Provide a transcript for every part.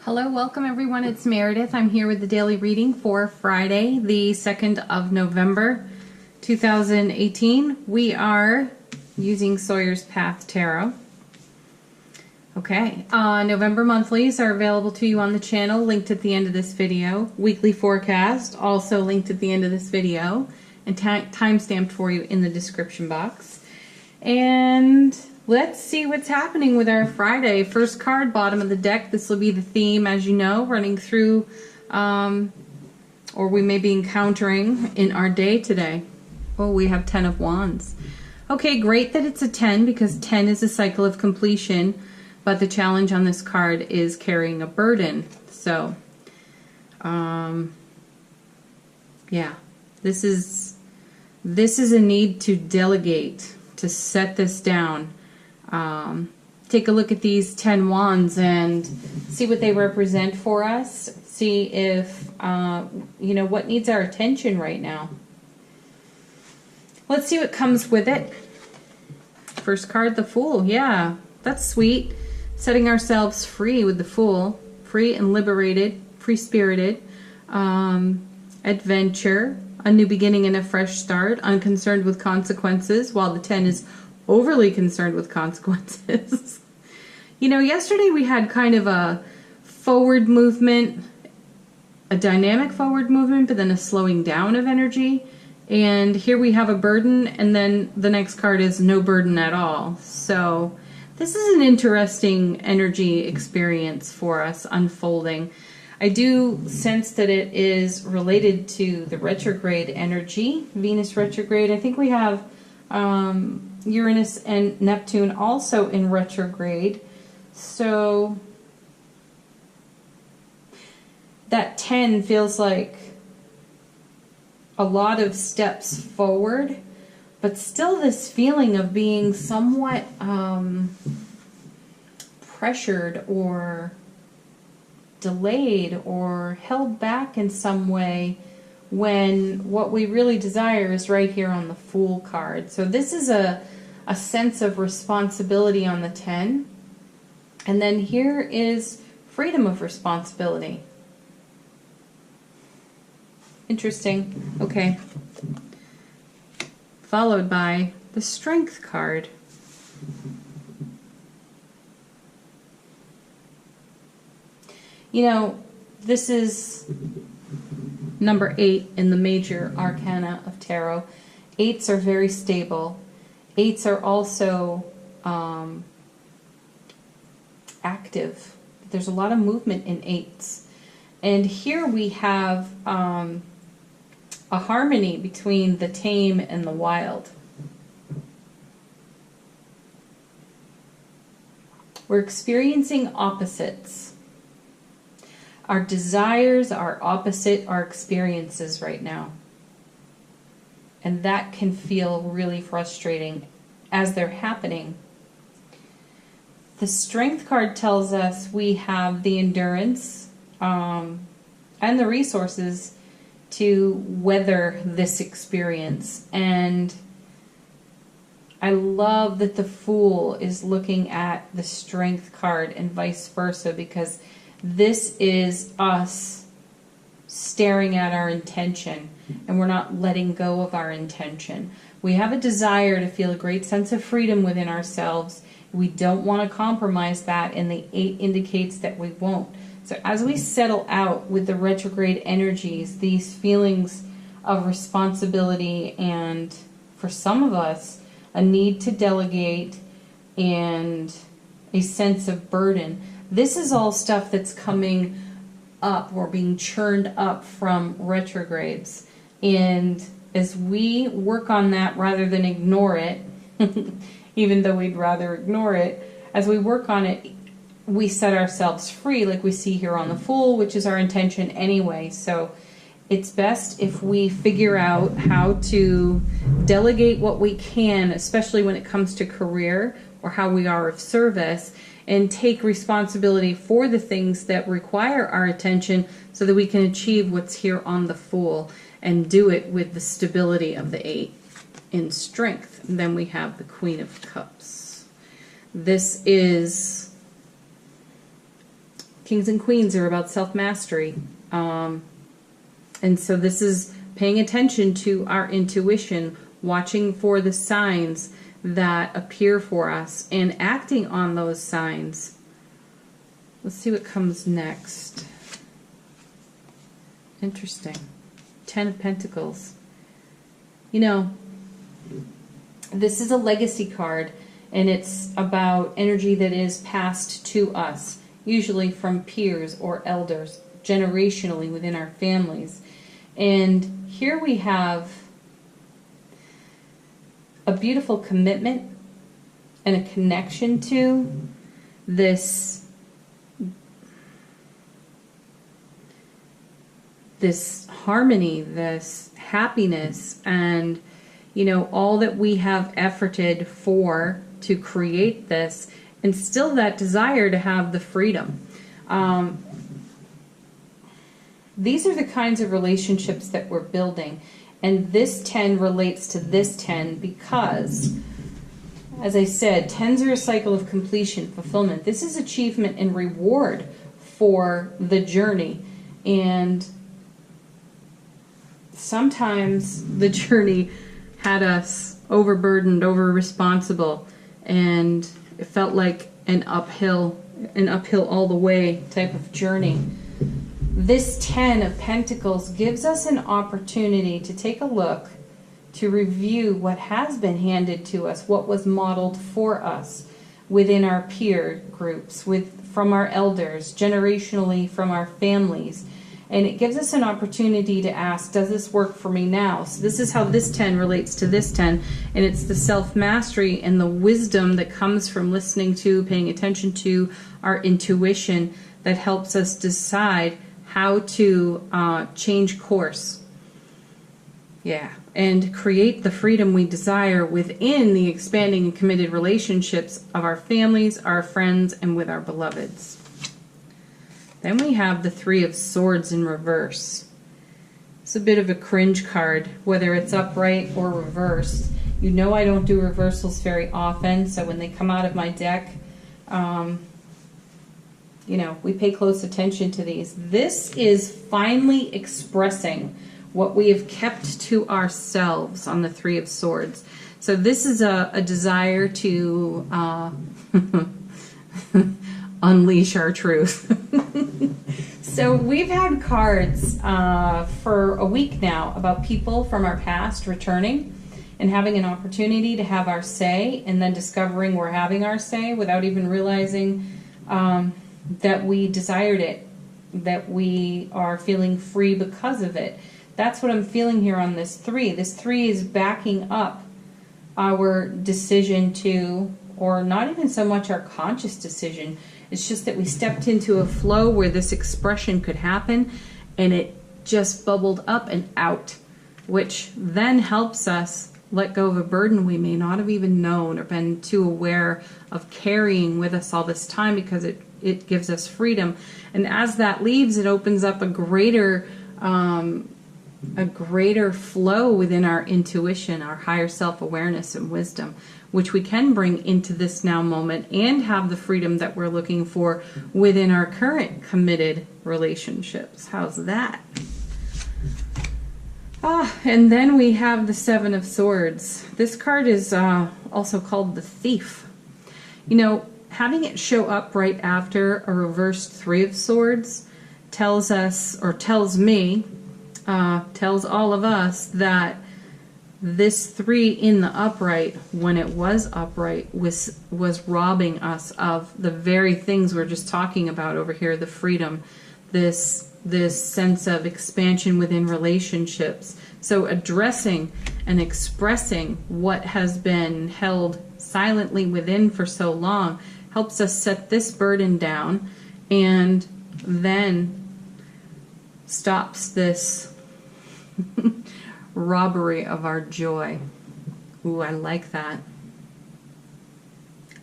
Hello, welcome everyone. It's Meredith. I'm here with the daily reading for Friday, the 2nd of November, 2018. We are using Sawyer's Path Tarot. Okay, November monthlies are available to you on the channel, linked at the end of this video. Weekly forecast, also linked at the end of this video, and time-stamped for you in the description box. And let's see what's happening with our Friday. First card, bottom of the deck. This will be the theme, as you know, running through, or we may be encountering in our day today. Oh, we have 10 of Wands. Okay, great that it's a 10 because 10 is a cycle of completion, but the challenge on this card is carrying a burden. So, yeah, this is a need to delegate, to set this down. Take a look at these 10 wands and see what they represent for us. See if, you know, what needs our attention right now. Let's see what comes with it. First card, the Fool. Yeah, that's sweet. Setting ourselves free with the Fool. Free and liberated, free-spirited. Adventure, a new beginning and a fresh start. Unconcerned with consequences, while the 10 is overly concerned with consequences. You know, yesterday we had kind of a forward movement, a dynamic forward movement, but then a slowing down of energy. And here we have a burden, and then the next card is no burden at all. So this is an interesting energy experience for us unfolding. I do sense that it is related to the retrograde energy, Venus retrograde. I think we have Uranus and Neptune also in retrograde. So that 10 feels like a lot of steps forward, but still this feeling of being somewhat pressured or delayed or held back in some way, when what we really desire is right here on the Fool card. So this is a sense of responsibility on the 10. And then here is freedom of responsibility. Interesting. Okay. Followed by the Strength card. You know, this is number 8 in the major arcana of tarot. 8s are very stable. 8s are also active. There's a lot of movement in 8s. And here we have a harmony between the tame and the wild. We're experiencing opposites. Our desires are opposite our experiences right now. And that can feel really frustrating as they're happening. The Strength card tells us we have the endurance and the resources to weather this experience. And I love that the Fool is looking at the Strength card and vice versa, because this is us staring at our intention, and we're not letting go of our intention. We have a desire to feel a great sense of freedom within ourselves. We don't want to compromise that, and the 8 indicates that we won't. So as we settle out with the retrograde energies, these feelings of responsibility, and for some of us, a need to delegate and a sense of burden. This is all stuff that's coming up or being churned up from retrogrades. And as we work on that rather than ignore it, even though we'd rather ignore it, as we work on it, we set ourselves free, like we see here on the Fool, which is our intention anyway. So it's best if we figure out how to delegate what we can, especially when it comes to career or how we are of service, and take responsibility for the things that require our attention so that we can achieve what's here on the Fool, and do it with the stability of the 8 in Strength. And then we have the Queen of Cups. This is Kings and Queens are about self-mastery. And so this is paying attention to our intuition, watching for the signs that appear for us and acting on those signs. Let's see what comes next. Interesting. 10 of Pentacles. You know, this is a legacy card, and it's about energy that is passed to us, usually from peers or elders, generationally within our families. And here we have a beautiful commitment and a connection to this harmony, this happiness, and you know, all that we have efforted for to create this, and still that desire to have the freedom. These are the kinds of relationships that we're building. And this 10 relates to this 10 because, as I said, 10s are a cycle of completion, fulfillment. This is achievement and reward for the journey. And sometimes the journey had us overburdened, over-responsible, and it felt like an uphill all the way type of journey. This 10 of Pentacles gives us an opportunity to take a look, to review what has been handed to us, what was modeled for us within our peer groups, from our elders, generationally from our families. And it gives us an opportunity to ask, does this work for me now? So this is how this 10 relates to this 10. And it's the self-mastery and the wisdom that comes from listening to, paying attention to our intuition that helps us decide how to change course. Yeah. And create the freedom we desire within the expanding and committed relationships of our families, our friends, and with our beloveds. Then we have the 3 of Swords in reverse. It's a bit of a cringe card, whether it's upright or reversed. You know I don't do reversals very often, so when they come out of my deck, you know, we pay close attention to these. This is finally expressing what we have kept to ourselves on the 3 of Swords. So this is a desire to unleash our truth. So we've had cards for a week now about people from our past returning and having an opportunity to have our say, and then discovering we're having our say without even realizing that we desired it, that we are feeling free because of it. That's what I'm feeling here on this 3. This 3 is backing up our decision to, or not even so much our conscious decision, it's just that we stepped into a flow where this expression could happen, and it just bubbled up and out, which then helps us let go of a burden we may not have even known or been too aware of carrying with us all this time, because it gives us freedom. And as that leaves, it opens up a greater flow within our intuition, our higher self-awareness and wisdom, which we can bring into this now moment and have the freedom that we're looking for within our current committed relationships. How's that? And then we have the 7 of Swords. This card is also called the Thief. You know, having it show up right after a reversed 3 of Swords tells us, or tells me, tells all of us that this 3 in the upright, when it was upright, was robbing us of the very things we're just talking about over here, the freedom, this sense of expansion within relationships. So addressing and expressing what has been held silently within for so long helps us set this burden down, and then stops this robbery of our joy. Ooh, I like that.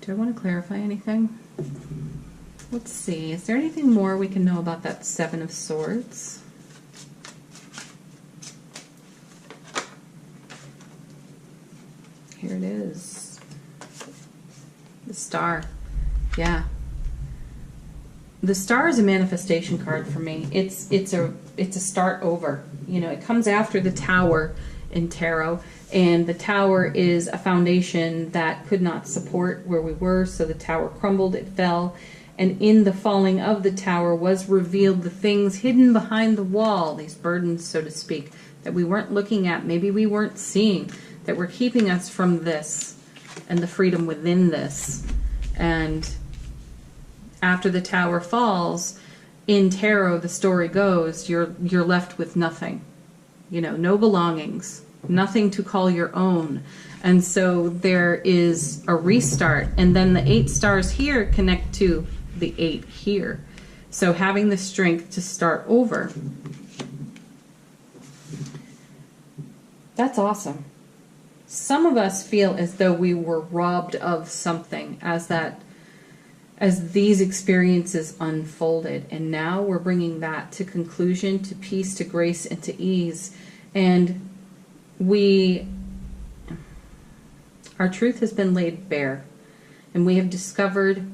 Do I want to clarify anything? Let's see. Is there anything more we can know about that 7 of Swords? Here it is. The Star. Yeah. the star is a manifestation card for me. It's a start over. You know, it comes after the tower in tarot, and the tower is a foundation that could not support where we were, so the tower crumbled, it fell, and in the falling of the tower was revealed the things hidden behind the wall, these burdens, so to speak, that we weren't looking at, maybe we weren't seeing, that were keeping us from this and the freedom within this. And after the tower falls, in tarot, the story goes, you're left with nothing. You know, no belongings, nothing to call your own. And so there is a restart. And then the 8 stars here connect to the 8 here. So having the strength to start over. That's awesome. Some of us feel as though we were robbed of something as these experiences unfolded, and now we're bringing that to conclusion, to peace, to grace, and to ease. And our truth has been laid bare, and we have discovered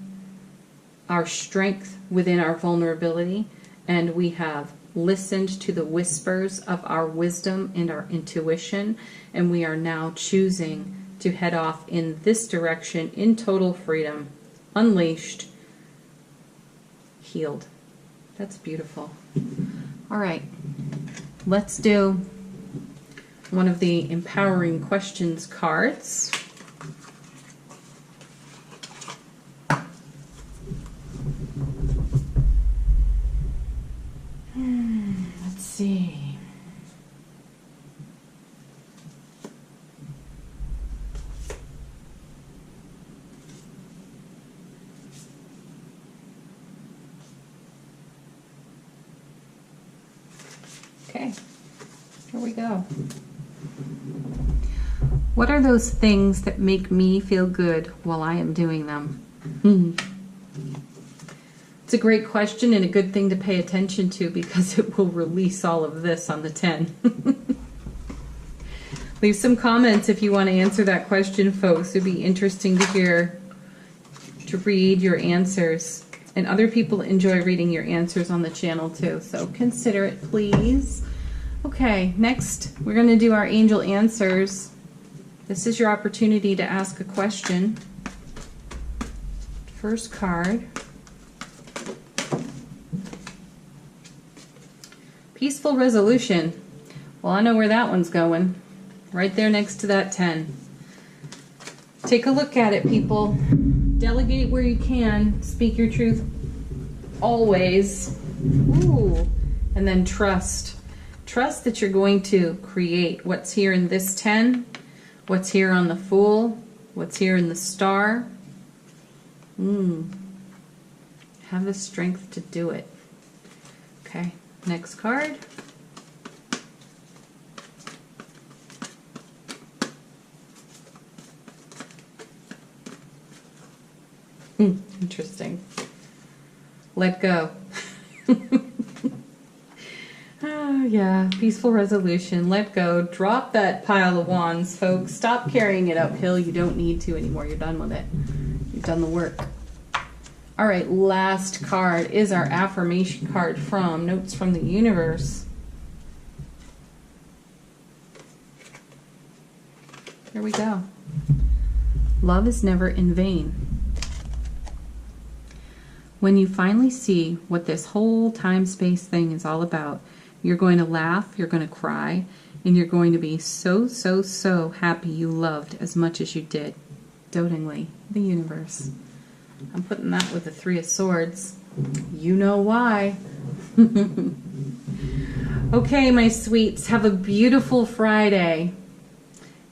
our strength within our vulnerability, and we have listened to the whispers of our wisdom and our intuition, and we are now choosing to head off in this direction in total freedom, unleashed, healed. That's beautiful. All right, let's do one of the empowering questions cards. Let's see. Okay, here we go. What are those things that make me feel good while I am doing them? It's a great question and a good thing to pay attention to, because it will release all of this on the 10. Leave some comments if you want to answer that question, folks. It'd be interesting to read your answers. And other people enjoy reading your answers on the channel too, so consider it, please. Okay, next we're going to do our angel answers. This is your opportunity to ask a question. First card. Peaceful resolution. Well, I know where that one's going. Right there next to that 10. Take a look at it, people. Delegate where you can. Speak your truth always. Ooh. And then trust. Trust that you're going to create what's here in this 10, what's here on the Fool, what's here in the Star. Have the strength to do it. Okay, next card. Interesting. Let go. Oh, yeah, peaceful resolution. Let go. Drop that pile of wands, folks. Stop carrying it uphill. You don't need to anymore. You're done with it. You've done the work. All right, last card is our affirmation card from Notes from the Universe. Here we go. Love is never in vain. When you finally see what this whole time-space thing is all about, you're going to laugh, you're going to cry, and you're going to be so, so, so happy you loved as much as you did. Dotingly, the universe. I'm putting that with the 3 of Swords. You know why. Okay, my sweets, have a beautiful Friday.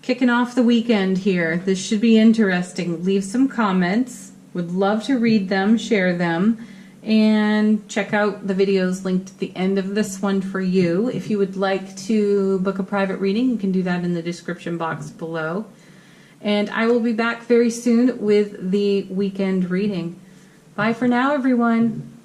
Kicking off the weekend here. This should be interesting. Leave some comments. Would love to read them, share them, and check out the videos linked at the end of this one for you. If you would like to book a private reading, you can do that in the description box below. And I will be back very soon with the weekend reading. Bye for now, everyone.